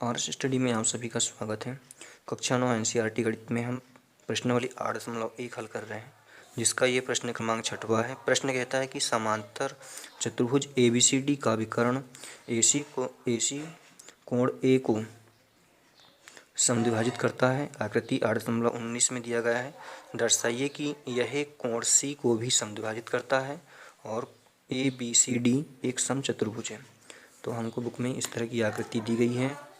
Honours study में आप सभी का स्वागत है। कक्षा 9 एनसीईआरटी गणित में हम प्रश्नावली 8.1 हल कर रहे हैं, जिसका ये प्रश्न क्रमांक 6वां है। प्रश्न कहता है कि समांतर चतुर्भुज ABCD का विकर्ण AC कोण A को समद्विभाजित करता है। आकृति 8.19 में दिया गया है। दर्शाइए कि यह कोण C को भी समद्विभाजित करता है और ABCD एक समचतुर्भुज है। तो हमको बुक में इस तरह की आकृति दी गई है।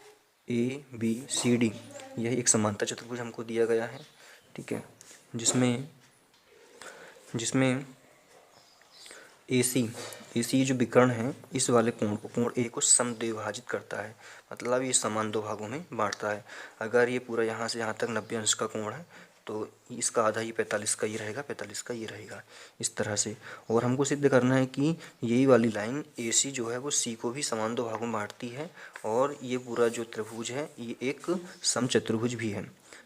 ABCD यह एक समांतर चतुर्भुज हमको दिया गया है, ठीक है, जिसमें AC जो विकर्ण है इस वाले कोण A को समद्विभाजित करता है, मतलब ये समान दो भागों में बांटता है। अगर ये पूरा यहाँ से यहाँ तक 90 अंश का कोण है तो इसका आधा ही 45 का ये रहेगा, 45 का ये रहेगा, इस तरह से। और हमको सिद्ध करना है कि यही वाली लाइन AC जो है वो C को भी समान दो भागों में बांटती है और ये पूरा जो त्रिभुज है ये एक समचतुर्भुज भी है,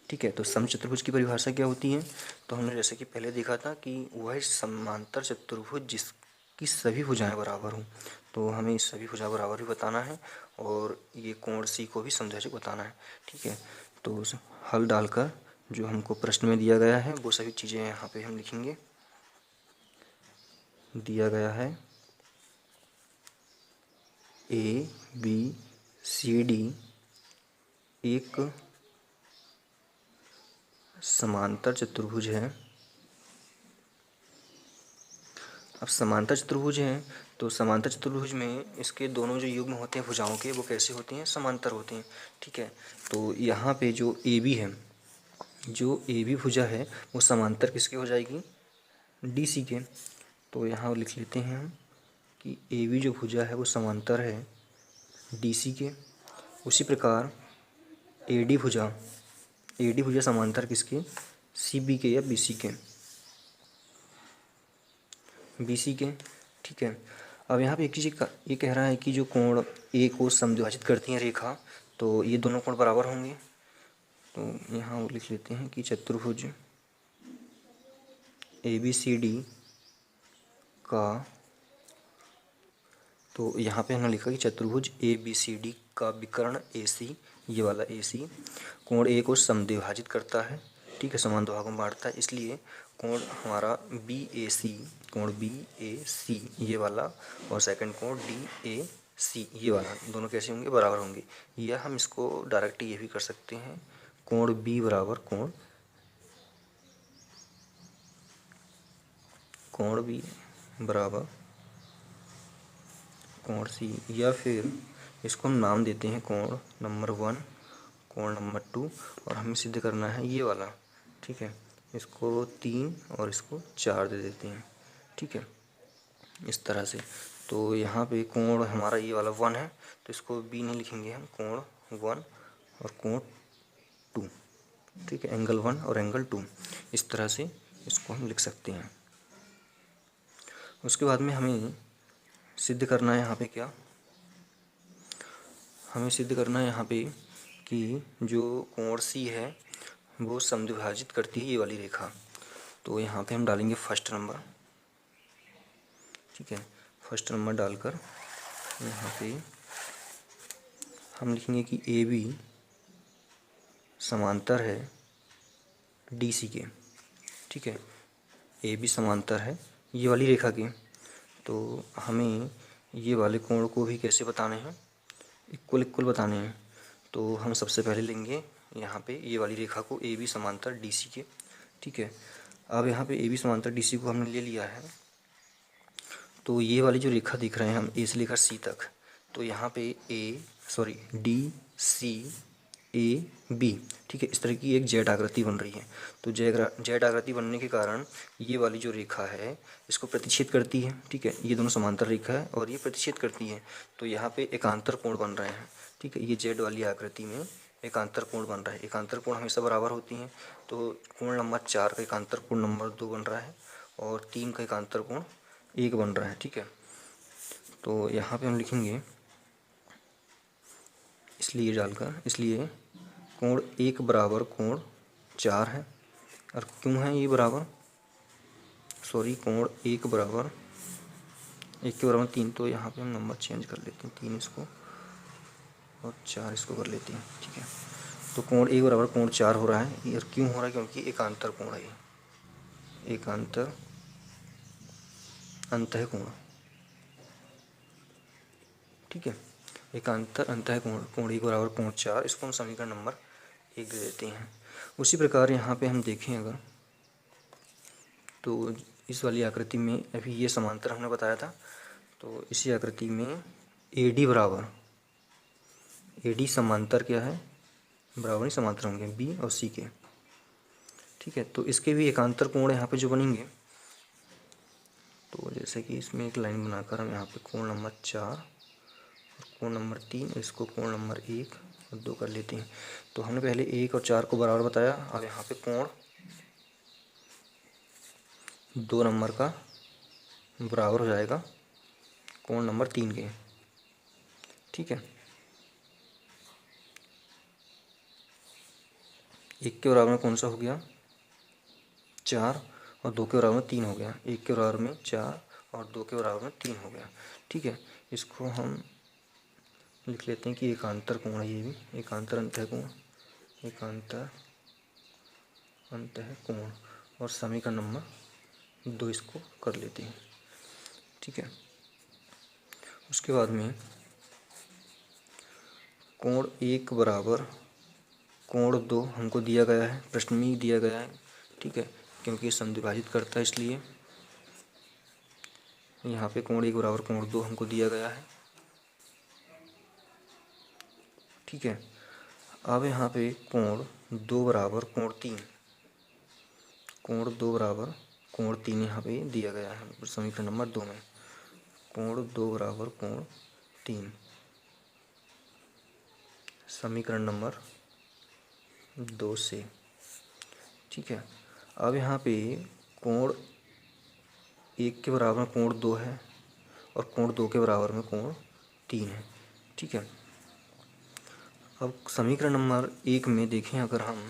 ठीक है। तो समचतुर्भुज की परिभाषा क्या होती है? तो हमने जैसे कि पहले देखा था कि वह समांतर चतुर्भुज जिसकी सभी भुजाएं बराबर हों। तो हमें इस सभी भुजा बराबर भी बताना है और ये कोण C को भी समद्विभाजक बताना है, ठीक है। तो हल डालकर जो हमको प्रश्न में दिया गया है वो सभी चीज़ें यहाँ पे हम लिखेंगे। दिया गया है ABCD एक समांतर चतुर्भुज है। अब समांतर चतुर्भुज है तो समांतर चतुर्भुज में इसके दोनों जो युग्म होते हैं भुजाओं के वो कैसे होते हैं? समांतर होते हैं, ठीक है। तो यहाँ पे जो AB है, जो AB भुजा है वो समांतर किसके हो जाएगी? DC के। तो यहाँ लिख लेते हैं हम कि AB जो भुजा है वो समांतर है DC के। उसी प्रकार AD भुजा समांतर किसके? CB के या BC के, ठीक है। अब यहाँ पे एक चीज़ ये कह रहा है कि जो कोण A को समद्विभाजित करती है रेखा, तो ये दोनों कोण बराबर होंगे। तो यहाँ लिख लेते हैं कि चतुर्भुज ABCD का, तो यहाँ पे हमने लिखा कि चतुर्भुज ABCD का विकर्ण AC, ये वाला AC कोण A को समद्विभाजित करता है, ठीक है, समान दो भागों में बांटता है। इसलिए कोण हमारा कोण BAC ये वाला और सेकंड कोण DAC ये वाला, दोनों कैसे होंगे? बराबर होंगे। या हम इसको डायरेक्ट ये भी कर सकते हैं, कोण B बराबर कोण B बराबर कोण C, या फिर इसको हम नाम देते हैं कोण नंबर 1, कोण नंबर 2, और हमें सिद्ध करना है ये वाला, ठीक है। इसको 3 और इसको 4 दे देते हैं, ठीक है, इस तरह से। तो यहाँ पे कोण हमारा ये वाला 1 है तो इसको B नहीं लिखेंगे हम, कोण 1 और कोण 2, ठीक है, एंगल 1 और एंगल 2, इस तरह से इसको हम लिख सकते हैं। उसके बाद में हमें सिद्ध करना है यहाँ पे क्या? हमें सिद्ध करना है यहाँ पे कि जो कोण C है वो समद्विभाजित करती है ये वाली रेखा। तो यहाँ पे हम डालेंगे फर्स्ट नंबर, ठीक है। फर्स्ट नंबर डालकर यहाँ पे हम लिखेंगे कि AB समांतर है DC के, ठीक है। AB समांतर है ये वाली रेखा के। तो हमें ये वाले कोण को भी कैसे बताने हैं? इक्वल बताने हैं। तो हम सबसे पहले लेंगे यहाँ पे ये वाली रेखा को AB समांतर DC के, ठीक है। अब यहाँ पे AB समांतर DC को हमने ले लिया है। तो ये वाली जो रेखा दिख रहे हैं हम A से लेकर C तक, तो यहाँ पे DCAB, ठीक है, इस तरह की एक जेड आकृति बन रही है। तो जेड आकृति बनने के कारण ये वाली जो रेखा है इसको प्रतिच्छेद करती है, ठीक है। ये दोनों समांतर रेखा है और ये प्रतिच्छेद करती है, तो यहाँ पे एकांतर कोण बन रहे हैं, ठीक है। ये जेड वाली आकृति में एकांतर कोण बन रहा है। एकांतर कोण हमेशा बराबर होती हैं। तो कोण नंबर 4 का एकांतर कोण नंबर 2 बन रहा है और 3 का एकांतर कोण 1 बन रहा है, ठीक है। तो यहाँ पे हम लिखेंगे इसलिए कोण 1 बराबर कोण 4 है। और क्यों है ये बराबर? कोण 1 बराबर 1 के बराबर 3, तो यहाँ पे हम नंबर चेंज कर लेते हैं, 3 इसको और 4 इसको कर लेते हैं। ठीक है, तो कोण ए बराबर कोण 4 हो रहा है। और क्यों हो रहा है? क्योंकि एकांतर कोण है ये, एकांतर अंतः कोण। ठीक है, एकांतर अंतः कोण, कोण ए बराबर कोण 4, इसको हम समीकरण नंबर 1 दे देते हैं। उसी प्रकार यहाँ पे हम देखें अगर, तो इस वाली आकृति में अभी ये समांतर हमने बताया था, तो इसी आकृति में AD बराबर, AD समांतर क्या है? बराबर ही समांतर होंगे B और C के। ठीक है, तो इसके भी एकांतर कोण यहाँ पे जो बनेंगे, तो जैसे कि इसमें एक लाइन बनाकर हम यहाँ पे कोण नंबर 4 और कोण नंबर 3, इसको कोण नंबर 1 और 2 कर लेते हैं। तो हमने पहले 1 और 4 को बराबर बताया, अब यहाँ पे कोण 2 नंबर का बराबर हो जाएगा कोण नंबर 3 के। ठीक है, 1 के बराबर में कौन सा हो गया? 4, और 2 के बराबर में 3 हो गया। 1 के बराबर में 4 और 2 के बराबर में 3 हो गया। ठीक है, इसको हम लिख लेते हैं कि एकांतर कोण है ये भी, एकांतर अंतः कोण, एकांतर अंतः कोण, और समीकरण नंबर 2 इसको कर लेते हैं। ठीक है, उसके बाद में कोण 1 बराबर कोण 2 हमको दिया गया है, प्रश्न में ही दिया गया है। ठीक है, क्योंकि समद्विभाजित करता है इसलिए यहाँ पे कोण 1 बराबर कोण 2 हमको दिया गया है। ठीक है, अब यहाँ पे कोण 2 बराबर कोण 3, कोण 2 बराबर कोण 3 यहाँ पे दिया गया है समीकरण नंबर 2 में। कोण 2 बराबर कोण 3 समीकरण नंबर 2 से। ठीक है, अब यहाँ पे कोण 1 के बराबर में कोण 2 है और कोण 2 के बराबर में कोण 3 है। ठीक है, अब समीकरण नंबर 1 में देखें अगर हम,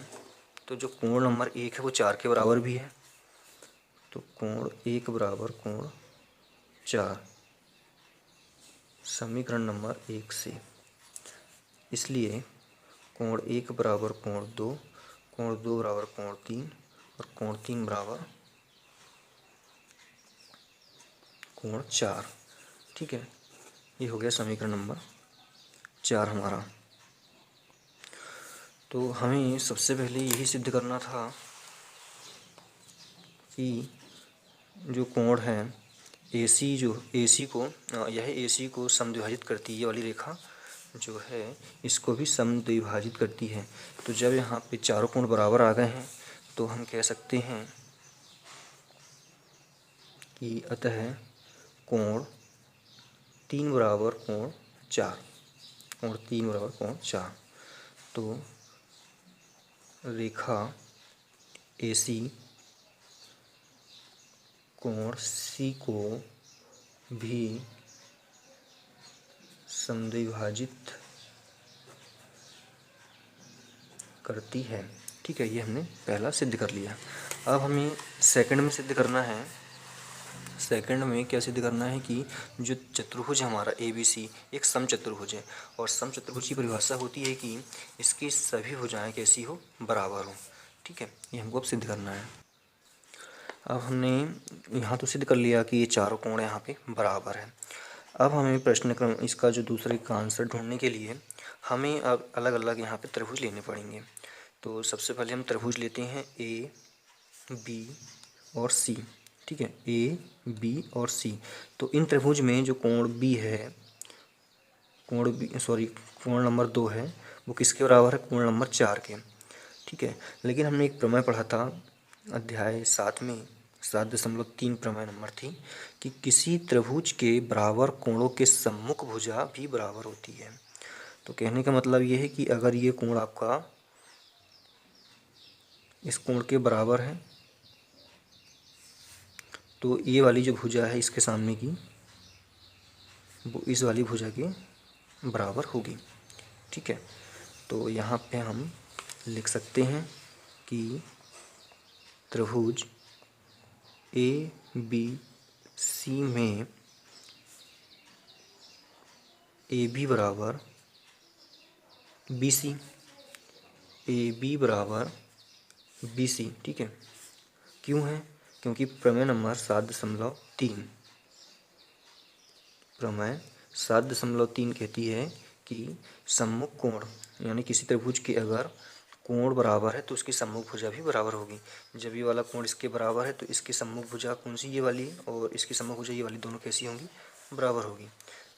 तो जो कोण नंबर 1 है वो 4 के बराबर भी है। तो कोण 1 बराबर कोण 4 समीकरण नंबर 1 से। इसलिए कोण 1 बराबर कोण 2, कोण 2 बराबर कोण 3 और कोण 3 बराबर कोण 4। ठीक है, ये हो गया समीकरण नंबर 4 हमारा। तो हमें सबसे पहले यही सिद्ध करना था कि जो कोण है AC, जो AC को, यह AC को समद्विभाजित करती है, ये वाली रेखा जो है इसको भी समद्विभाजित करती है। तो जब यहाँ पे चारों कोण बराबर आ गए हैं तो हम कह सकते हैं कि अतः कोण 3 बराबर कोण 4, कोण 3 बराबर कोण 4। तो रेखा AC कोण C को भी समद्विभाजित करती है। ठीक है, ये हमने पहला सिद्ध कर लिया। अब हमें सेकंड में सिद्ध करना है। सेकंड में क्या सिद्ध करना है कि जो चतुर्भुज हमारा ABC एक समचतुर्भुज है, और समचतुर्भुज की परिभाषा होती है कि इसकी सभी भुजाएं कैसी हो? बराबर हो। ठीक है, ये हमको अब सिद्ध करना है। अब हमने यहाँ तो सिद्ध कर लिया कि ये चारों कोण यहाँ पे बराबर है। अब हमें प्रश्न क्रम इसका जो दूसरे का आंसर ढूंढने के लिए हमें अब अलग अलग यहाँ पे त्रिभुज लेने पड़ेंगे। तो सबसे पहले हम त्रिभुज लेते हैं A, B और C। ठीक है, A, B और C। तो इन त्रिभुज में जो कोण B है, कोण नंबर 2 है, वो किसके बराबर है? कोण नंबर 4 के। ठीक है, लेकिन हमने एक प्रमेय पढ़ा था अध्याय 7 में, 7.3 प्रमेय नंबर थी कि किसी त्रिभुज के बराबर कोणों के सम्मुख भुजा भी बराबर होती है। तो कहने का मतलब ये है कि अगर ये कोण आपका इस कोण के बराबर है तो ये वाली जो भुजा है इसके सामने की, वो इस वाली भुजा के बराबर होगी। ठीक है, तो यहाँ पे हम लिख सकते हैं कि त्रिभुज ABC में AB बराबर बी सी, ए बी बराबर बी सी, ठीक है। क्यों है? क्योंकि प्रमेय नंबर 7.3, प्रमेय 7.3 कहती है कि सम्मुख कोण यानी किसी त्रिभुज के अगर कोण बराबर है तो उसकी सम्मुख भुजा भी बराबर होगी। जब ये वाला कोण इसके बराबर है तो इसकी सम्मुख भुजा कौन सी? ये वाली, और इसकी सम्मुख भुजा ये वाली, दोनों कैसी होंगी? बराबर होगी,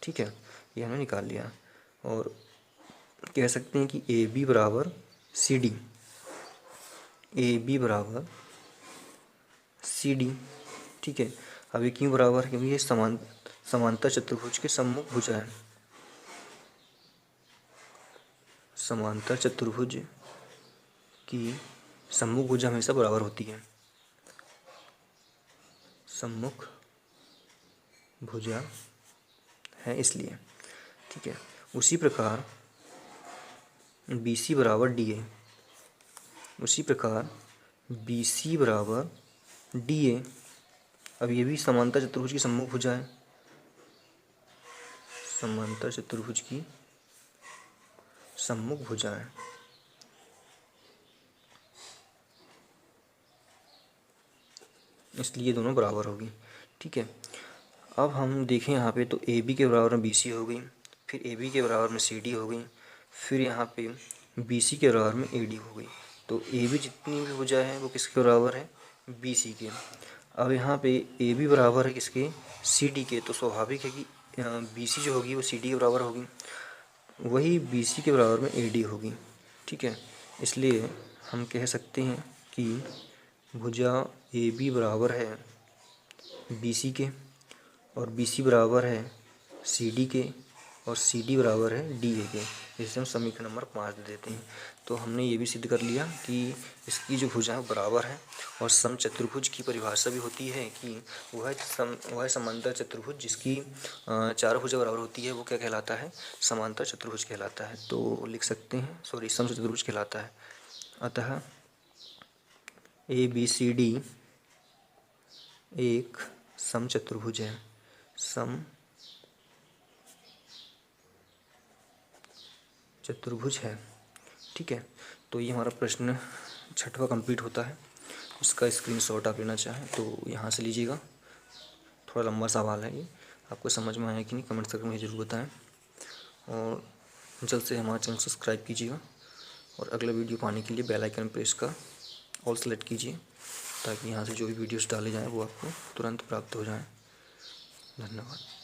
ठीक है। ये हमने निकाल लिया। और कह सकते हैं कि ए बी बराबर सी डी, ए बी बराबर सी डी, ठीक है। अब ये क्यों बराबर है? क्योंकि ये समांतर चतुर्भुज के सम्मुख भुजा है। समांतर चतुर्भुज की सम्मुख भुजा हमेशा बराबर होती है, सम्मुख भुजा है इसलिए, ठीक है। उसी प्रकार बी सी बराबर डी ए, उसी प्रकार बी सी बराबर डी ए। अब ये भी समांतर चतुर्भुज की सम्मुख भुजा है, समांतर चतुर्भुज की सम्मुख भुजा है, इसलिए ये दोनों बराबर होगी, ठीक है। अब हम देखें यहाँ पे तो ए बी के बराबर में बी सी हो गई, फिर ए बी के बराबर में सी डी हो गई, फिर यहाँ पे बी सी के बराबर में ए डी हो गई। तो ए बी जितनी भी भुजा है वो किसके बराबर है? बी सी के। अब यहाँ पे ए बी बराबर है किसके? सी डी के। तो स्वाभाविक है कि बी सी जो होगी वो सी डी के बराबर होगी, वही बी सी के बराबर में ए डी होगी, ठीक है। इसलिए हम कह सकते हैं कि भुजा ए बी बराबर है बी सी के, और बी सी बराबर है सी डी के, और सी डी बराबर है डी ए के। जिसे हम समीकरण नंबर 5 दे देते हैं। तो हमने ये भी सिद्ध कर लिया कि इसकी जो भुजाएं बराबर है। और समचतुर्भुज की परिभाषा भी होती है कि वह समांतर चतुर्भुज जिसकी चारों भुजा बराबर होती है वो क्या कहलाता है? समांतर चतुर्भुज कहलाता है। तो लिख सकते हैं, सॉरी, समचतुर्भुज कहलाता है। अतः ए बी सी डी एक समचतुर्भुज है, चतुर्भुज है, ठीक है। तो ये हमारा प्रश्न 6वां कंप्लीट होता है। इसका स्क्रीनशॉट आप लेना चाहें तो यहाँ से लीजिएगा। थोड़ा लंबा सवाल है ये, आपको समझ में आया कि नहीं कमेंट सेक्शन में ज़रूर बताएं। और जल्द से हमारा चैनल सब्सक्राइब कीजिएगा, और अगला वीडियो पाने के लिए बेल आइकन प्रेस का ऑल सेलेक्ट कीजिए, ताकि यहाँ से जो भी वीडियोस डाले जाएँ वो आपको तुरंत प्राप्त हो जाएँ। धन्यवाद।